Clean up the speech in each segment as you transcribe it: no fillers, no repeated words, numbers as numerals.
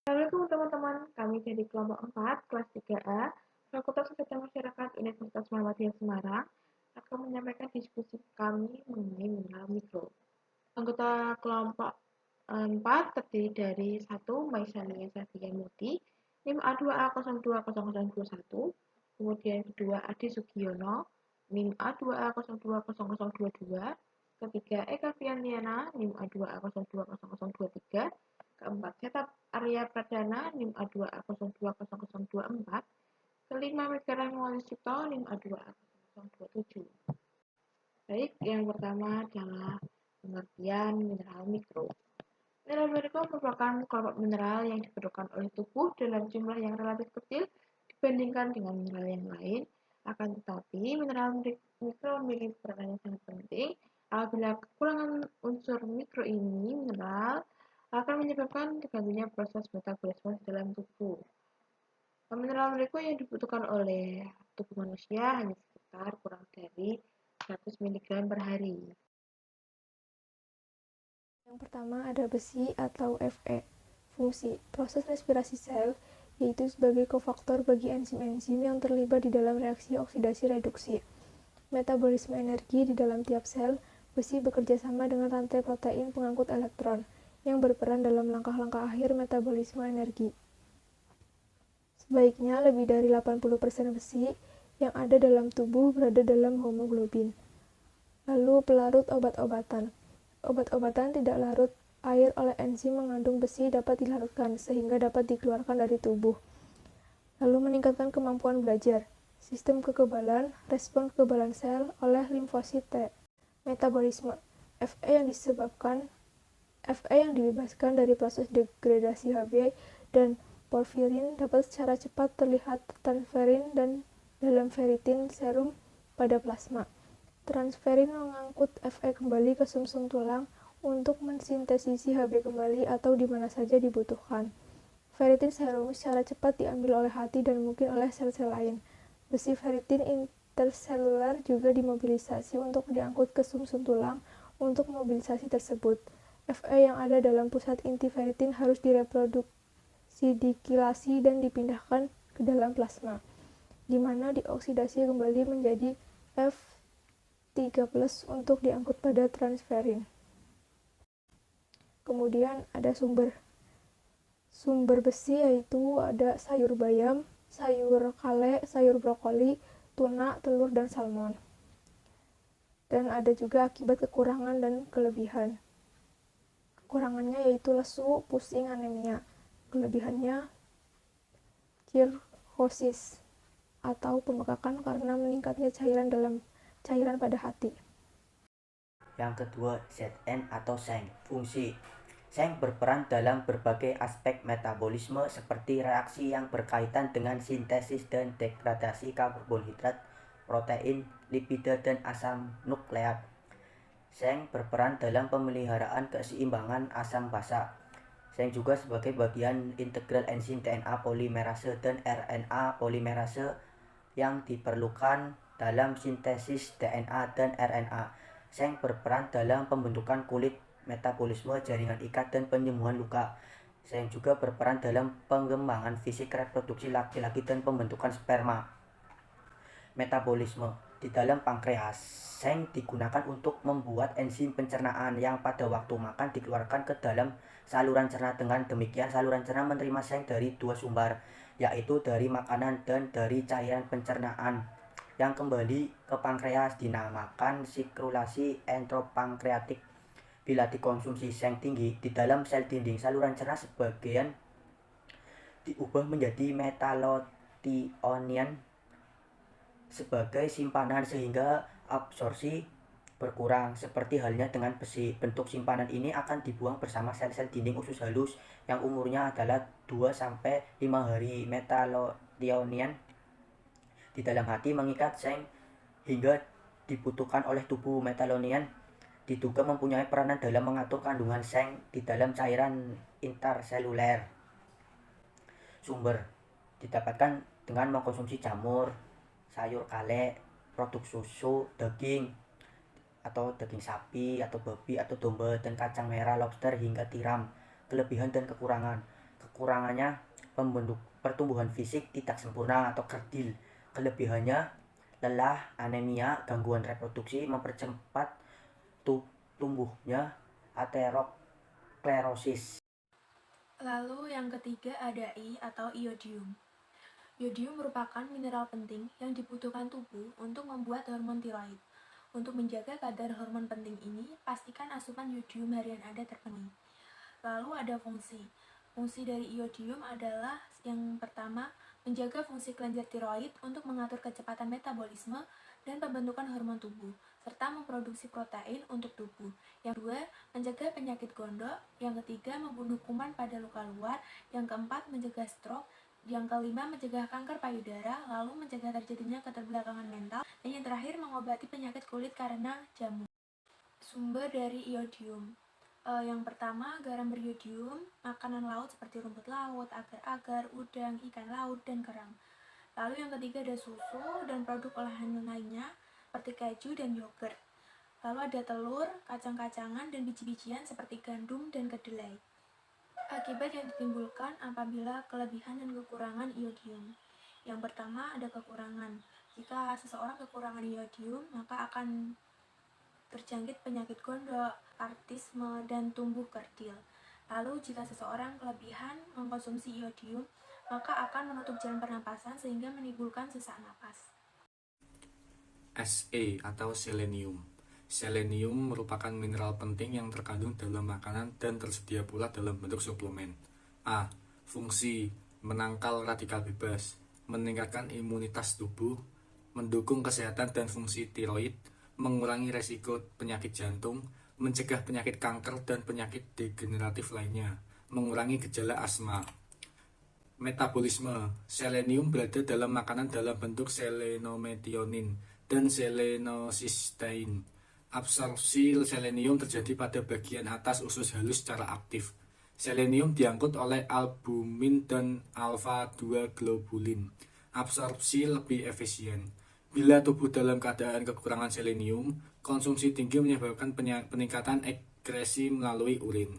Assalamualaikum teman-teman, kami dari kelompok 4, kelas 3A, Fakultas Kesehatan Masyarakat Universitas Muhammadiyah Semarang, akan menyampaikan diskusi kami mengenai mineral mikro. Anggota kelompok 4 terdiri dari 1. Maisania Safia Muti, NIM A2A020021, kemudian kedua Adi Sugiono, NIM A2A020022, ketiga Eka Fiandiana, NIM A2A020023, keempat Setap Arya Pradana, NIM A2A020024, kelima Megara Rahmawati Sucipto, NIM A2A0227. Baik, yang pertama adalah pengertian mineral mikro. Mineral mikro merupakan kelompok mineral yang diperlukan oleh tubuh dalam jumlah yang relatif kecil dibandingkan dengan mineral yang lain. Akan tetapi, mineral mikro memiliki peran yang sangat penting. Apabila kekurangan unsur mikro ini, mineral akan menyebabkan terganggunya proses metabolisme di dalam tubuh. Mineral mikro yang dibutuhkan oleh tubuh manusia hanya sekitar kurang dari 100 mg per hari. Yang pertama ada besi atau Fe. Fungsi proses respirasi sel, yaitu sebagai kofaktor bagi enzim-enzim yang terlibat di dalam reaksi oksidasi-reduksi. Metabolisme energi di dalam tiap sel, besi bekerja sama dengan rantai protein pengangkut elektron, yang berperan dalam langkah-langkah akhir metabolisme energi. Sebaiknya lebih dari 80% besi yang ada dalam tubuh berada dalam hemoglobin. Lalu pelarut obat-obatan. Obat-obatan tidak larut air oleh enzim mengandung besi dapat dilarutkan sehingga dapat dikeluarkan dari tubuh. Lalu meningkatkan kemampuan belajar. Sistem kekebalan, respon kekebalan sel oleh limfosit T. Metabolisme. Fe yang dibebaskan dari proses degradasi Hb dan porfirin dapat secara cepat terlihat transferin dan dalam ferritin serum pada plasma. Transferin mengangkut Fe kembali ke sumsum tulang untuk mensintesisi Hb kembali atau di mana saja dibutuhkan. Ferritin serum secara cepat diambil oleh hati dan mungkin oleh sel-sel lain. Besi ferritin interselular juga dimobilisasi untuk diangkut ke sumsum tulang untuk mobilisasi tersebut. Fe yang ada dalam pusat inti ferritin harus direproduksi, dikilasi, dan dipindahkan ke dalam plasma, di mana dioksidasi kembali menjadi F3+ untuk diangkut pada transferin. Kemudian ada sumber besi, yaitu ada sayur bayam, sayur kale, sayur brokoli, tuna, telur, dan salmon. Dan ada juga akibat kekurangan dan kelebihan. Kekurangannya yaitu lesu, pusing, anemia. Kelebihannya cirrhosis atau pembekakan karena meningkatnya cairan pada hati. Yang kedua, Zn atau seng. Fungsi seng berperan dalam berbagai aspek metabolisme seperti reaksi yang berkaitan dengan sintesis dan degradasi karbohidrat, protein, lipida, dan asam nukleat. Seng berperan dalam pemeliharaan keseimbangan asam basa. Seng juga sebagai bagian integral enzim DNA polimerase dan RNA polimerase yang diperlukan dalam sintesis DNA dan RNA. Seng berperan dalam pembentukan kulit, metabolisme jaringan ikat, dan penyembuhan luka. Seng juga berperan dalam pengembangan fisik reproduksi laki-laki dan pembentukan sperma. Metabolisme di dalam pankreas. Seng digunakan untuk membuat enzim pencernaan yang pada waktu makan dikeluarkan ke dalam saluran cerna. Dengan demikian, saluran cerna menerima seng dari dua sumber, yaitu dari makanan dan dari cairan pencernaan yang kembali ke pankreas, dinamakan sirkulasi enteropankreatik. Bila dikonsumsi seng tinggi di dalam sel dinding saluran cerna, sebagian diubah menjadi metallothionein sebagai simpanan sehingga absorpsi berkurang. Seperti halnya dengan besi, bentuk simpanan ini akan dibuang bersama sel-sel dinding usus halus yang umurnya adalah 2-5 hari. Metallothionein di dalam hati mengikat seng hingga dibutuhkan oleh tubuh. Metallothionein diduga mempunyai peranan dalam mengatur kandungan seng di dalam cairan interseluler. Sumber didapatkan dengan mengkonsumsi jamur, sayur kale, produk susu, daging atau daging sapi atau babi atau domba, dan kacang merah, lobster hingga tiram. Kelebihan dan kekurangan. Kekurangannya, pertumbuhan fisik tidak sempurna atau kerdil. Kelebihannya, lelah, anemia, gangguan reproduksi, mempercepat tumbuhnya aterosklerosis. Lalu yang ketiga ada I atau iodium. Iodium merupakan mineral penting yang dibutuhkan tubuh untuk membuat hormon tiroid. Untuk menjaga kadar hormon penting ini, pastikan asupan iodium harian Anda terpenuhi. Lalu ada fungsi. Fungsi dari iodium adalah yang pertama, menjaga fungsi kelenjar tiroid untuk mengatur kecepatan metabolisme dan pembentukan hormon tubuh, serta memproduksi protein untuk tubuh. Yang kedua, mencegah penyakit gondok. Yang ketiga, membunuh kuman pada luka luar. Yang keempat, mencegah stroke. Yang kelima, mencegah kanker payudara, lalu mencegah terjadinya keterbelakangan mental, dan yang terakhir, mengobati penyakit kulit karena jamur. Sumber dari iodium. Yang pertama, garam beriodium, makanan laut seperti rumput laut, agar-agar, udang, ikan laut, dan kerang. Lalu yang ketiga ada susu dan produk olahan lainnya seperti keju dan yogurt. Lalu ada telur, kacang-kacangan, dan biji-bijian seperti gandum dan kedelai. Akibat yang ditimbulkan apabila kelebihan dan kekurangan iodium. Yang pertama ada kekurangan. Jika seseorang kekurangan iodium, maka akan terjangkit penyakit gondok, artisme, dan tumbuh kerdil. Lalu jika seseorang kelebihan mengkonsumsi iodium, maka akan menutup jalan pernapasan sehingga menimbulkan sesak napas. Se atau selenium. Selenium merupakan mineral penting yang terkandung dalam makanan dan tersedia pula dalam bentuk suplemen. A. Fungsi: menangkal radikal bebas, meningkatkan imunitas tubuh, mendukung kesehatan dan fungsi tiroid, mengurangi resiko penyakit jantung, mencegah penyakit kanker dan penyakit degeneratif lainnya, mengurangi gejala asma. Metabolisme: selenium berada dalam makanan dalam bentuk selenometionin dan selenocysteine. Absorpsi selenium terjadi pada bagian atas usus halus secara aktif. Selenium diangkut oleh albumin dan alfa-2 globulin. Absorpsi lebih efisien. Bila tubuh dalam keadaan kekurangan selenium, konsumsi tinggi menyebabkan peningkatan ekskresi melalui urin.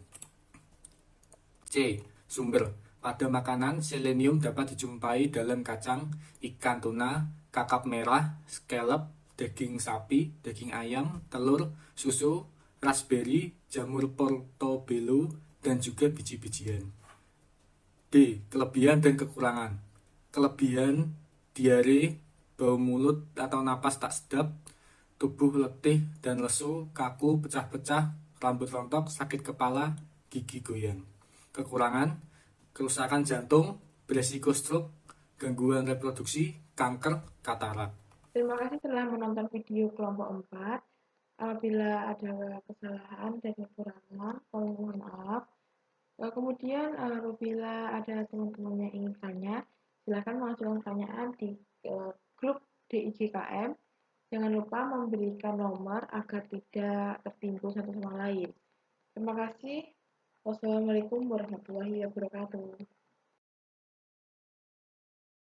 C. Sumber: pada makanan, selenium dapat dijumpai dalam kacang, ikan tuna, kakap merah, scallop, daging sapi, daging ayam, telur, susu, raspberry, jamur portobello, dan juga biji-bijian. D. Kelebihan dan kekurangan. Kelebihan: diare, bau mulut atau napas tak sedap, tubuh letih dan lesu, kaku, pecah-pecah, rambut rontok, sakit kepala, gigi goyang. Kekurangan: kerusakan jantung, beresiko stroke, gangguan reproduksi, kanker, katarak. Terima kasih telah menonton video kelompok 4. Apabila ada kesalahan dan kekurangan, mohon maaf. Kemudian apabila ada teman-teman yang ingin tanya, silakan mengajukan pertanyaan di grup DIJKM. Jangan lupa memberikan nomor agar tidak tertimbun satu sama lain. Terima kasih. Wassalamualaikum warahmatullahi wabarakatuh.